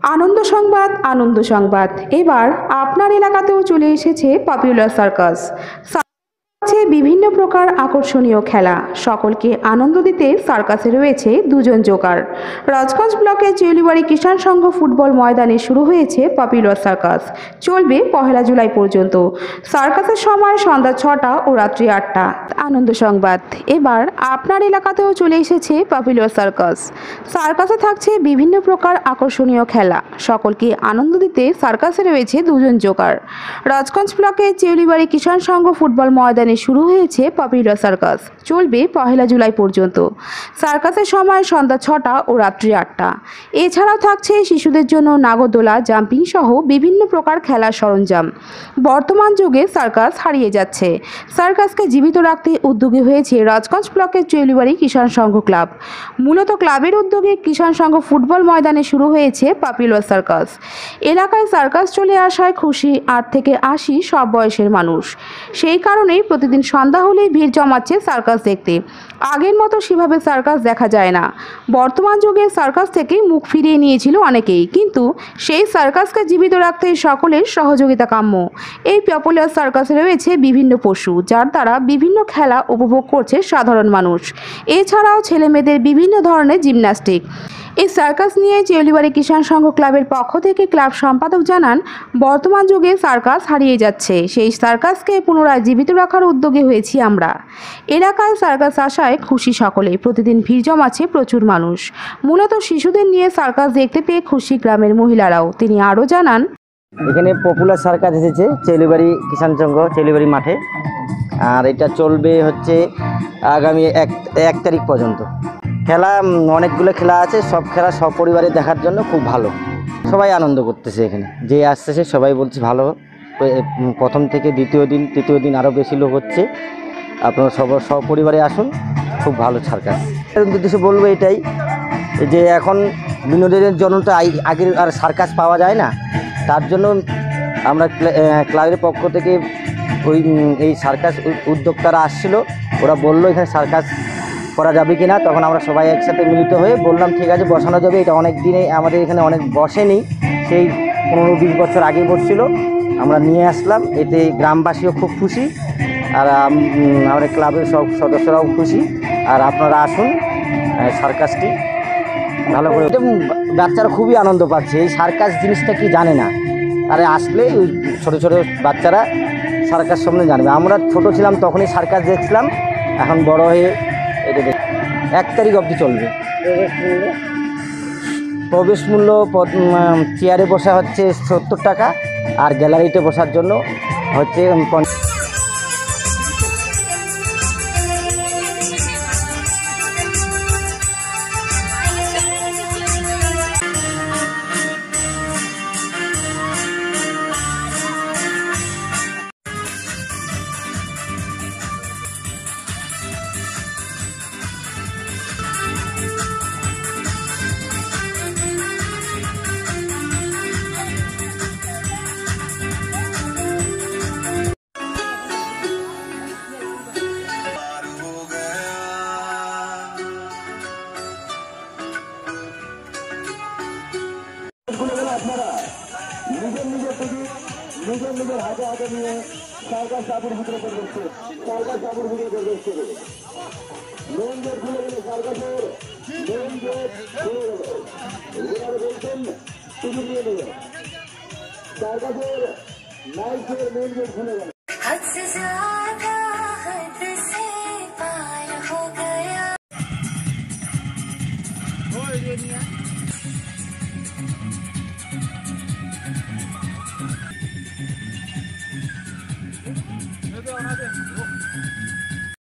আনন্দ সংবাদ আনন্দ সংবাদ এবার আপনার এলাকাতেও চলে এসেছে পপুলার সার্কাস। আছে বিভিন্ন প্রকার আকর্ষণীয় খেলা, সকলকে আনন্দ দিতে সার্কাসে রয়েছে দুজন জোকার। রাজগঞ্জ ব্লকের চেউলিবাড়ি কিষাণ সংঘ ফুটবল ময়দানে শুরু হয়েছে পপুলার সার্কাস, চলবে 1 জুলাই পর্যন্ত। সার্কাসের সময় সন্ধ্যা 6টা ও রাত্রি 8টা। আনন্দ সংবাদ এবার আপনার এলাকাতেও চলে এসেছে পপুলার সার্কাস। সার্কাসে থাকছে বিভিন্ন প্রকার আকর্ষণীয় খেলা, সকলকে আনন্দ দিতে সার্কাসে রয়েছে দুজন জোকার। রাজগঞ্জ ব্লকের চেউলিবাড়ি কিষাণ সংঘ ফুটবল ময়দানে শুরু হয়েছে পপুলার সার্কাস, চলবে 1 জুলাই পর্যন্ত। সার্কাসের সময় সন্ধ্যা 6টা ও রাত্রি 8টা। এছাড়াও থাকছে শিশুদের জন্য নাগরদোলা, জাম্পিং সহ বিভিন্ন প্রকার খেলার সরঞ্জাম। বর্তমান যুগে সার্কাস হারিয়ে যাচ্ছে, সার্কাসকে জীবিত রাখতে উদ্যোগী হয়েছে রাজগঞ্জ ব্লকের চেউলিবাড়ি কিষাণ সংঘ ক্লাব। মূলত ক্লাবের উদ্যোগে কিষাণ সংঘ ফুটবল ময়দানে শুরু হয়েছে পপুলার সার্কাস। এলাকায় সার্কাস চলে আসায় খুশি 8 থেকে 80 সব বয়সের মানুষ। সেই কারণেই প্রতিদিন সন্ধ্যা হলেই ভিড় জমাচ্ছে সার্কাস দেখতে। আগের মতো সেভাবে সার্কাস দেখা যায় না। বর্তমান যুগে সার্কাস থেকে মুখ ফিরিয়ে নিয়েছিল অনেকেই, কিন্তু সেই সার্কাসকে জীবিত রাখতে সকলের সহযোগিতা কাম্য। এই পপুলার সার্কাসে রয়েছে বিভিন্ন পশু, যার দ্বারা বিভিন্ন খেলা উপভোগ করছে সাধারণ মানুষ। এছাড়াও ছেলেমেয়েদের বিভিন্ন ধরনের জিমন্যাস্টিক। এই সার্কাস নিয়ে চেউলিবাড়ি কিষাণ সংঘ ক্লাবের পক্ষ থেকে ক্লাব সম্পাদক জানান, বর্তমান যুগে সার্কাস হারিয়ে যাচ্ছে, সেই সার্কাসকে পুনরায় জীবিত রাখার উদ্যোগে হয়েছি আমরা। এলাকায় সার্কাস আসায় খুশি সকলে, প্রতিদিন ভিড় জমাচ্ছে প্রচুর মানুষ। মূলত শিশুদের নিয়ে সার্কাস দেখতে পেয়ে খুশি গ্রামের মহিলারাও। তিনি আরও জানান, এখানে পপুলার সার্কাস এসেছে চেউলিবাড়ি কিষাণ সংঘ চেউলিবাড়ি মাঠে, আর এটা চলবে হচ্ছে আগামী 1 তারিখ পর্যন্ত। খেলা অনেকগুলো খেলা আছে, সব খেলা সপরিবারে দেখার জন্য খুব ভালো, সবাই আনন্দ করতেছে। এখানে যে আসতেছে সবাই বলছে ভালো, প্রথম থেকে দ্বিতীয় দিন আরও বেশি লোক হচ্ছে। আপনারা সপরিবারে আসুন, খুব ভালো সার্কাস। উদ্দেশ্যে বলবো এটাই যে এখন বিনোদনের জন্য তো আগের আর সার্কাস পাওয়া যায় না, তার জন্য আমরা ক্লাবের পক্ষ থেকে এই সার্কাস উদ্যোক্তারা আসছিল, ওরা বললো এখানে সার্কাস করা যাবে কি না। তখন আমরা সবাই একসাথে মিলিত হয়ে বললাম ঠিক আছে, বসানো যাবে। এটা অনেক দিনে আমাদের এখানে অনেক বসেনি, সেই 15-20 বছর আগে বসছিল, আমরা নিয়ে আসলাম। এতে গ্রামবাসীও খুব খুশি, আর আমাদের ক্লাবের সব সদস্যরাও খুশি। আর আপনারা আসুন, সার্কাসটি ভালো করে। বাচ্চারা খুবই আনন্দ পাচ্ছে, এই সার্কাস জিনিসটা কি জানে না, আর আসলে ওই ছোটো ছোটো বাচ্চারা সার্কাস সম্বন্ধে জানবে। আমরা ছোট ছিলাম তখনই সার্কাস দেখছিলাম, এখন বড় হয়ে এটা 1 তারিখ অবধি চলবে। প্রবেশ মূল্য চেয়ারে বসা হচ্ছে 70 টাকা, আর গ্যালারিতে বসার জন্য হচ্ছে 50। আপনারা নিজের হাতে নিয়ে সার্কাস চাপুর ভিতরে প্রবেশ করে, সার্কাস চাপুর ভিতরে প্রবেশ করে মেন গেট খুলে গেলে, সার্কাসের মেন গেট খুলে গেল। এবারে বলছেন টিকিট নিয়ে নেবে, সার্কাসের নাইটের মেন গেট খুলে গেল।